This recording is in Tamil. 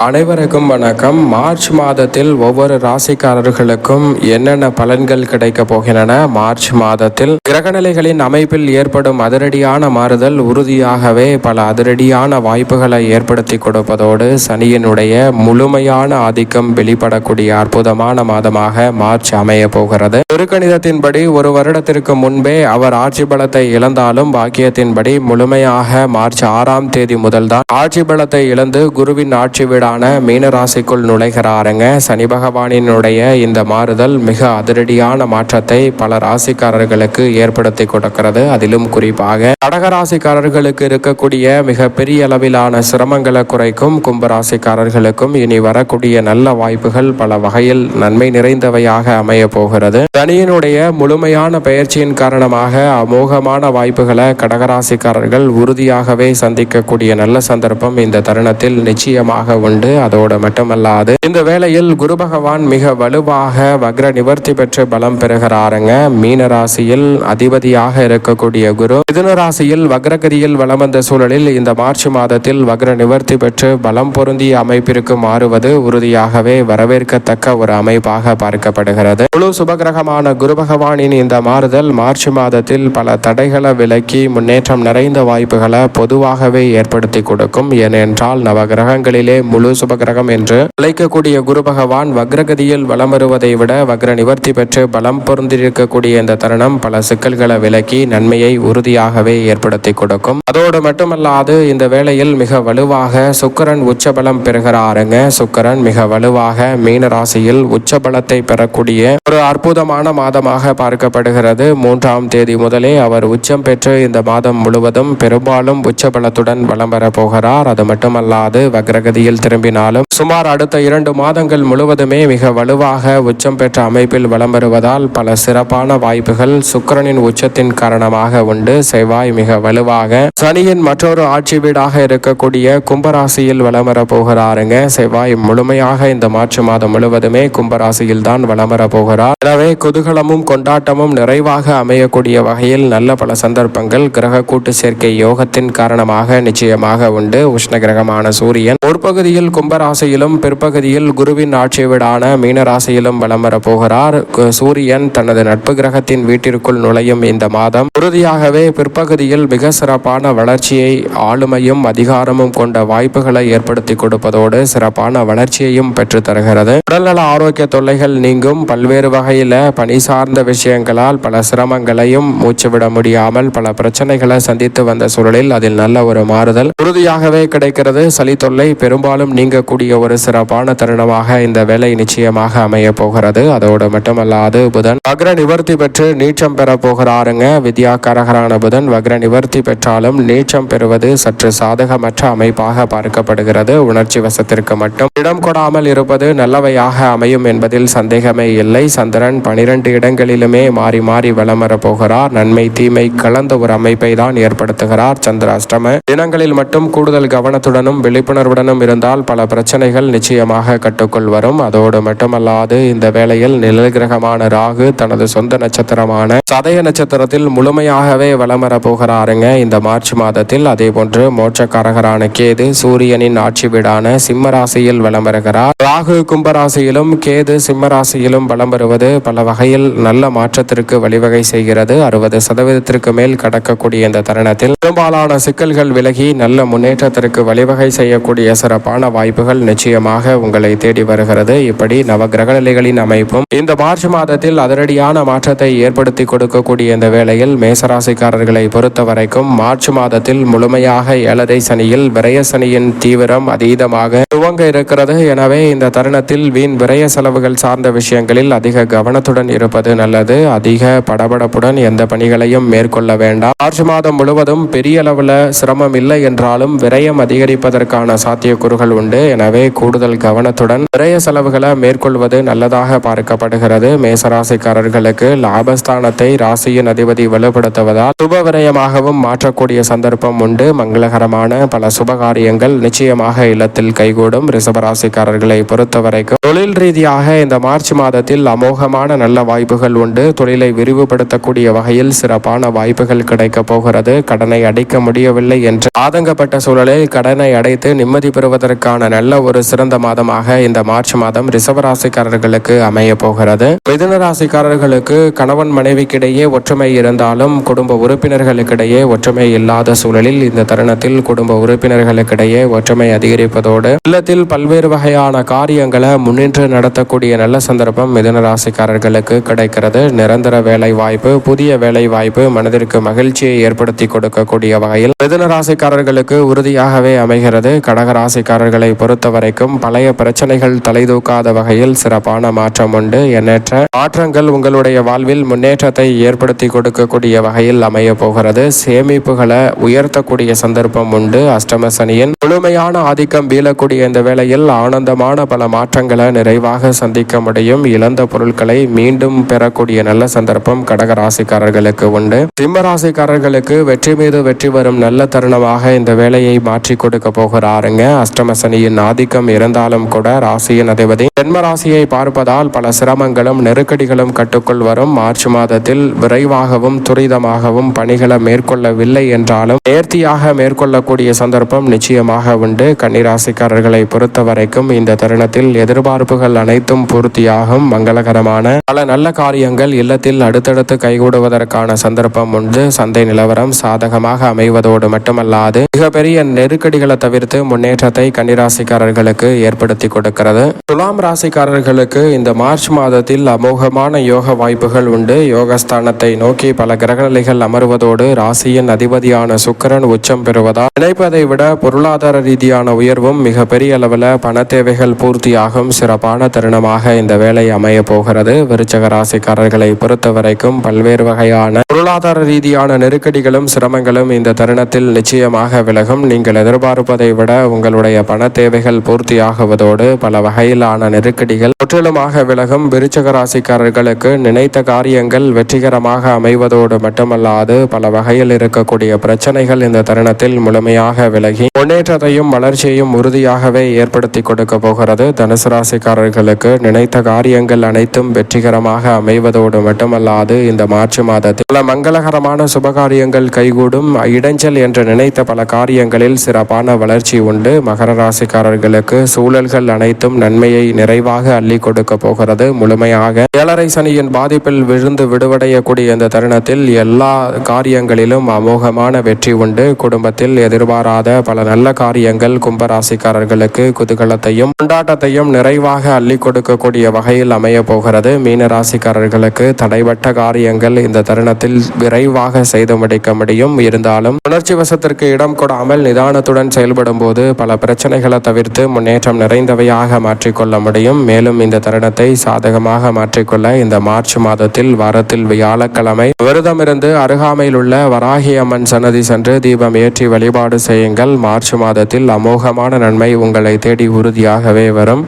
அனைவருக்கும் வணக்கம். மார்ச் மாதத்தில் ஒவ்வொரு ராசிக்காரர்களுக்கும் என்னென்ன பலன்கள் கிடைக்க போகின்றன? மார்ச் மாதத்தில் கிரகநிலைகளின் அமைப்பில் ஏற்படும் அதிரடியான மாறுதல் உறுதியாகவே பல அதிரடியான வாய்ப்புகளை ஏற்படுத்தி கொடுப்பதோடு சனியினுடைய முழுமையான ஆதிக்கம் வெளிப்படக்கூடிய அற்புதமான மாதமாக மார்ச் அமைய போகிறது. திருக்கணிதத்தின்படி ஒரு வருடத்திற்கு முன்பே அவர் ஆட்சி பலத்தை இழந்தாலும் பாக்கியத்தின்படி முழுமையாக மார்ச் 6ஆம் தேதி முதல்தான் ஆட்சி பலத்தை இழந்து குருவின் ஆட்சி வீடான மீனராசிக்குள் நுழைகிறாருங்க. சனி பகவானினுடைய இந்த மாறுதல் மிக அதிரடியான மாற்றத்தை பல ராசிக்காரர்களுக்கு ஏற்படுத்தி கொடுக்கிறது. அதிலும் குறிப்பாக கடகராசிக்காரர்களுக்கு இருக்கக்கூடிய மிக பெரிய அளவிலான சிரமங்களை குறைக்கும். கும்பராசிக்காரர்களுக்கும் இனி வரக்கூடிய நல்ல வாய்ப்புகள் பல வகையில் நன்மை நிறைந்தவையாக அமைய போகிறது. சனியினுடைய முழுமையான பயிற்சியின் காரணமாக அமோகமான வாய்ப்புகளை கடகராசிக்காரர்கள் உறுதியாகவே சந்திக்கக்கூடிய நல்ல சந்தர்ப்பம் இந்த தருணத்தில் நிச்சயமாக உண்டு. அதோடு மட்டுமல்லாது இந்த வேளையில் குரு பகவான் மிக வலுவாக வக்ர நிவர்த்தி பெற்று பலம் பெறுகிறாருங்க. மீன ராசியில் அதிபதியாக இருக்கக்கூடிய குரு மிதுன ராசியில் வக்ரகதியில் வலம் வந்த சூழலில் இந்த மார்ச் மாதத்தில் வக்ர நிவர்த்தி பெற்று பலம் பொருந்திய அமைப்பிற்கு மாறுவது உறுதியாகவே வரவேற்கத்தக்க ஒரு அமைப்பாக பார்க்கப்படுகிறது. முழு சுபகிரகமான குரு பகவானின் இந்த மாறுதல் மார்ச் மாதத்தில் பல தடைகளை விலக்கி முன்னேற்றம் நிறைந்த வாய்ப்புகளை பொதுவாகவே ஏற்படுத்தி கொடுக்கும். ஏனென்றால் நவகிரகங்களிலே முழு சுபகிரகம் என்று அழைக்கக்கூடிய குரு பகவான் வக்ரகதியில் வலம் வருவதை விட வக்ர நிவர்த்தி பெற்று பலம் பொருந்திருக்கக்கூடிய இந்த தருணம் பல சிக்கல்களை விலக்கி நன்மையை உறுதியாகவே ஏற்படுத்தி கொடுக்கும். அதோடு மட்டுமல்லாது இந்த வேளையில் மிக வலுவாக சுக்கிரன் உச்சபலம் பெறுகிறாருங்க. சுக்கிரன் மிக வலுவாக மீன ராசியில் உச்சபலத்தை பெறக்கூடிய ஒரு அற்புதமான மாதமாக பார்க்கப்படுகிறது. 3ஆம் தேதி முதலே அவர் உச்சம் பெற்று இந்த மாதம் முழுவதும் பெரும்பாலும் உச்சபலத்துடன் வலம் வர போகிறார். அது மட்டுமல்லாது வக்ரகதியில் திரும்பினாலும் சுமார் அடுத்த 2 மாதங்கள் முழுவதுமே மிக வலுவாக உச்சம் பெற்ற அமைப்பில் வலம் வருவதால் பல சிறப்பான வாய்ப்புகள் சுக்கிரனின் உச்சத்தின் காரணமாக உண்டு. செவ்வாய் மிக வலுவாக சனியின் மற்றொரு ஆட்சி வீடாக இருக்கக்கூடிய கும்பராசியில் வலம் வர போகிறாருங்க. செவ்வாய் முழுமையாக இந்த மார்ச் மாதம் முழுவதுமே கும்பராசியில் தான் வலம் வர போகிறார். எனவே குதூகலமும் கொண்டாட்டமும் நிறைவாக அமையக்கூடிய வகையில் நல்ல பல சந்தர்ப்பங்கள் கிரக கூட்டு சேர்க்கை யோகத்தின் காரணமாக நிச்சயமாக உண்டு. உஷ்ண கிரகமான சூரியன் முற்பகுதியில் கும்பராசியிலும் பிற்பகுதியில் குருவின் ஆட்சி வீடான மீனராசியிலும் வலம் வர போகிறார். சூரியன் தனது நட்பு கிரகத்தின் வீட்டிற்குள் நுழையும் இந்த மாதம் உறுதியாகவே பிற்பகுதியில் மிக சிறப்பான வளர்ச்சியை ஆளுமையும் அதிகாரமும் கொண்ட வாய்ப்புகளை ஏற்படுத்தி கொடுப்பதோடு சிறப்பான வளர்ச்சியையும் பெற்று தருகிறது. உடல்நல ஆரோக்கிய தொல்லைகள் நீங்கும். பல்வேறு வகையில பணி சார்ந்த விஷயங்களால் பல சிரமங்களையும் மூச்சுவிட முடியாமல் பல பிரச்சனைகளை சந்தித்து வந்த சூழலில் அதில் நல்ல ஒரு மாறுதல் உறுதியாகவே கிடைக்கிறது. சளி தொல்லை பெரும்பாலும் நீங்கக்கூடிய ஒரு சிறப்பான தருணமாக இந்த வேலை நிச்சயமாக அமைய போகிறது. அதோடு மட்டுமல்லாது புதன் வக்ர நிவர்த்தி பெற்று நீச்சம் பெற போகிறாருங்க. வித்யாகாரகரான புதன் வக்ர நிவர்த்தி பெற்றாலும் நீச்சம் பெறுவது சற்று சாதகமற்ற அமைப்பாக பார்க்கப்படுகிறது. உணர்ச்சி வசத்திற்கு மட்டும் இடம் கொடாமல் இருப்பது நல்லவையாக அமையும் என்பதில் சந்தேகமே இல்லை. சந்திரன் 12 இடங்களிலுமே மாறி மாறி வலம் வர போகிறார். நன்மை தீமை கலந்த ஒரு அமைப்பை தான் ஏற்படுத்துகிறார். சந்திராஷ்டம தினங்களில் மட்டும் கூடுதல் கவனத்துடனும் விழிப்புணர்வுடனும் இருந்தால் பல பிரச்சனைகள் நிச்சயமாக கட்டுக்குள் வரும். அதோடு மட்டுமல்லாது இந்த வேளையில் நிழல் கிரகமான ராகு தனது சொந்த நட்சத்திரமான சதய நட்சத்திரத்தில் முழுமையாகவே வலம் வர போகிறாருங்க இந்த மார்ச் மாதத்தில். அதே போன்று மோட்சக்காரகரான கேது சூரியனின் ஆட்சி வீடான சிம்ம ராசியில் வலம் வருகிறார். ராகு கும்பராசியிலும் கேது சிம்ம ராசியிலும் வலம் வருவது பல வகையில் நல்ல மாற்றத்திற்கு வழிவகை செய்கிறது. 60% மேல் கடக்கக்கூடிய இந்த தருணத்தில் பெரும்பாலான சிக்கல்கள் விலகி நல்ல முன்னேற்றத்திற்கு வழிவகை செய்யக்கூடிய சிறப்பான வாய்ப்புகள் நிச்சயமாக உங்களை தேடி வருகிறது. இப்படி நவகிரக நிலைகளின் அமைப்பும் இந்த மார்ச் மாதத்தில் அதிரடியான மாற்றத்தை ஏற்படுத்தி கொடுக்கக்கூடிய இந்த வேளையில் மேசராசிக்காரர்களை பொறுத்த வரைக்கும் மார்ச் மாதத்தில் முழுமையாக 7.5 சனியில் விரய சனியின் தீவிரம் அதீதமாக துவங்க இருக்கிறது. எனவே இந்த தருணத்தில் வீண் விரய செலவுகள் சார்ந்த விஷயங்களில் அதிக கவனத்துடன் இருப்பது நல்லது. அதிக படபடப்புடன் எந்த பணிகளையும் மேற்கொள்ள வேண்டாம். மார்ச் மாதம் முழுவதும் பெரிய அளவில் சிரமம் இல்லை என்றாலும் விரயம் அதிகரிப்பதற்கான சாத்தியக்கூறுகள் உண்டு. எனவே கூடுதல் கவனத்துடன் விரய செலவுகளை மேற்கொள்வது நல்லதாக பார்க்கப்படுகிறது. மேசராசிக்காரர்களுக்கு லாபஸ்தானத்தை ராசியின் அதிபதி வலுப்படுத்துவதால் சுப விரயமாகவும் மாற்றக்கூடிய சந்தர்ப்பம் உண்டு. மங்களகரமான பல சுபகாரியங்கள் நிச்சயமாக இல்லத்தில் கைகூடும். ரிஷபராசிக்காரர்களை பொறுத்தவரைக்கும் தொழில் ரீதியாக இந்த மார்ச் மாதத்தில் அமோகமான நல்ல வாய்ப்புகள் உண்டு. தொழிலை விரிவுபடுத்தக்கூடிய வகையில் சிறப்பான வாய்ப்புகள் கிடைக்க போகிறது. கடனை அடைக்க முடியவில்லை என்று ஆதங்கப்பட்ட சூழலில் கடனை அடைத்து நிம்மதி பெறுவதற்கான நல்ல ஒரு ஒரு சிறந்த மாதமாக இந்த மார்ச் மாதம் ரிஷபராசிக்காரர்களுக்கு அமைய போகிறது. மிதுன ராசிக்காரர்களுக்கு கணவன் மனைவிக்கிடையே ஒற்றுமை இருந்தாலும் குடும்ப உறுப்பினர்களுக்கிடையே ஒற்றுமை இல்லாத சூழலில் இந்த தருணத்தில் குடும்ப உறுப்பினர்களுக்கிடையே ஒற்றுமை அதிகரிப்பதோடு இல்லத்தில் பல்வேறு வகையான காரியங்களை முன்னின்று நடத்தக்கூடிய நல்ல சந்தர்ப்பம் மிதுன ராசிக்காரர்களுக்கு கிடைக்கிறது. நிரந்தர வேலை வாய்ப்பு, புதிய வேலை வாய்ப்பு மனதிற்கு மகிழ்ச்சியை ஏற்படுத்தி கொடுக்கக்கூடிய வகையில் மிதுன ராசிக்காரர்களுக்கு உறுதியாகவே அமைகிறது. கடக ராசிக்காரர்களை பொறுத்தவரைக்கும் பழைய பிரச்சனைகள் தலைதூக்காத வகையில் சிறப்பான மாற்றம் உண்டு. எண்ணற்ற மாற்றங்கள் உங்களுடைய வாழ்வில் முன்னேற்றத்தை ஏற்படுத்தி கொடுக்கக்கூடிய வகையில் அமைய போகிறது. சேமிப்புகளை உயர்த்தக்கூடிய சந்தர்ப்பம் உண்டு. அஷ்டம சனியின் முழுமையான ஆதிக்கம் வீழக்கூடிய இந்த வேளையில் ஆனந்தமான பல மாற்றங்களை நிறைவாக சந்திக்க முடியும். இழந்த பொருட்களை மீண்டும் பெறக்கூடிய நல்ல சந்தர்ப்பம் கடக ராசிக்காரர்களுக்கு உண்டு. சிம்ம ராசிக்காரர்களுக்கு வெற்றி மீது வெற்றி வரும் நல்ல தருணமாக இந்த வேலையை மாற்றி கொடுக்க போகிறாருங்க. அஷ்டம சனியின் ஆதிக்கம் இருந்தாலும் கூட ராசியின் அதிபதி ஜென்ம ராசியை பார்ப்பதால் பல சிரமங்களும் நெருக்கடிகளும் கட்டுக்குள் வரும். மார்ச் மாதத்தில் விரைவாகவும் துரிதமாகவும் பணிகளை மேற்கொள்ளவில்லை என்றாலும் நேர்த்தியாக மேற்கொள்ளக்கூடிய சந்தர்ப்பம் நிச்சயமாக உண்டு. கன்னிராசிக்காரர்களை பொறுத்தவரைக்கும் இந்த தருணத்தில் எதிர்பார்ப்புகள் அனைத்தும் பூர்த்தியாகும். மங்களகரமான பல நல்ல காரியங்கள் இல்லத்தில் அடுத்தடுத்து கைகூடுவதற்கான சந்தர்ப்பம் உண்டு. சந்தை நிலவரம் சாதகமாக அமைவதோடு மட்டுமல்லாது மிகப்பெரிய நெருக்கடிகளை தவிர்த்து முன்னேற்றத்தை கன்னிராசிக்காரர்களுக்கு ஏற்படுத்தி கொடுக்கிறது. துலாம் ராசிக்காரர்களுக்கு இந்த மார்ச் மாதத்தில் அமோகமான யோக வாய்ப்புகள் உண்டு. யோகஸ்தானத்தை நோக்கி பல கிரகநிலைகள் அமர்வதோடு ராசியின் அதிபதியான சுக்கிரன் உச்சம் பெறுவதால் நினைப்பதை விட பொருளாதார ரீதியான உயர்வும் மிகப்பெரிய அளவில் பண தேவைகள் பூர்த்தியாகும் சிறப்பான தருணமாக இந்த வேலை அமைய போகிறது. விருச்சக ராசிக்காரர்களை பொறுத்தவரைக்கும் பல்வேறு வகையான பொருளாதார ரீதியான நெருக்கடிகளும் சிரமங்களும் இந்த தருணத்தில் நிச்சயமாக விலகும். நீங்கள் எதிர்பார்ப்பதை விட உங்களுடைய பண தேவைகள் பூர்த்தியாகுவதோடு பல வகையிலான நெருக்கடிகள் முற்றிலுமாக விலகும். விருச்சக ராசிக்காரர்களுக்கு நினைத்த காரியங்கள் வெற்றிகரமாக அமைவதோடு மட்டுமல்லாது பல வகையில் இருக்கக்கூடிய பிரச்சனைகள் இந்த தருணத்தில் முழுமையாக விலகி முன்னேற்றத்தையும் வளர்ச்சியையும் உறுதியாகவே ஏற்படுத்தி கொடுக்க போகிறது. தனுசு ராசிக்காரர்களுக்கு நினைத்த காரியங்கள் அனைத்தும் வெற்றிகரமாக அமைவதோடு மட்டுமல்லாது இந்த மார்ச் மாதத்தில் பல மங்களகரமான சுபகாரியங்கள் கைகூடும். இடைஞ்சல் என்று நினைத்த பல காரியங்களில் சிறப்பான வளர்ச்சி உண்டு. மகர ராசிக்காரர்களுக்கு சூழல்கள் அனைத்தும் நன்மையை நிறைவாக அள்ளி கொடுக்க போகிறது. முழுமையாக 7.5 சனியின் பாதிப்பில் விழுந்து விடுவடையக்கூடிய இந்த தருணத்தில் எல்லா காரியங்களிலும் அமோகமான வெற்றி உண்டு. குடும்பத்தில் எதிர்பாராத பல நல்ல காரியங்கள் கும்பராசிக்காரர்களுக்கு குதூகலத்தையும் கொண்டாட்டத்தையும் நிறைவாக அள்ளி கொடுக்கக்கூடிய வகையில் அமைய போகிறது. மீன ராசிக்காரர்களுக்கு தடைபட்ட காரியங்கள் இந்த தருணத்தில் விரைவாக செய்து முடிக்க முடியும். இருந்தாலும் உணர்ச்சி வசத்திற்கு இடம் கொடாமல் நிதானத்துடன் செயல்படும் போது பல பிரச்சனைகளை தவிர்த்து முன்னேற்றம் நிறைந்தவையாக மாற்றிக்கொள்ள முடியும். மேலும் இந்த தருணத்தை சாதகமாக மாற்றிக்கொள்ள இந்த மார்ச் மாதத்தில் வாரத்தில் வியாழக்கிழமை விரதமிருந்து அருகாமையில் உள்ள வராகி அம்மன் சன்னதி சென்று தீபம் ஏற்றி வழிபாடு செய்யுங்கள். மார்ச் மாதத்தில் அமோகமான நன்மை உங்களை தேடி உறுதியாகவே வரும்.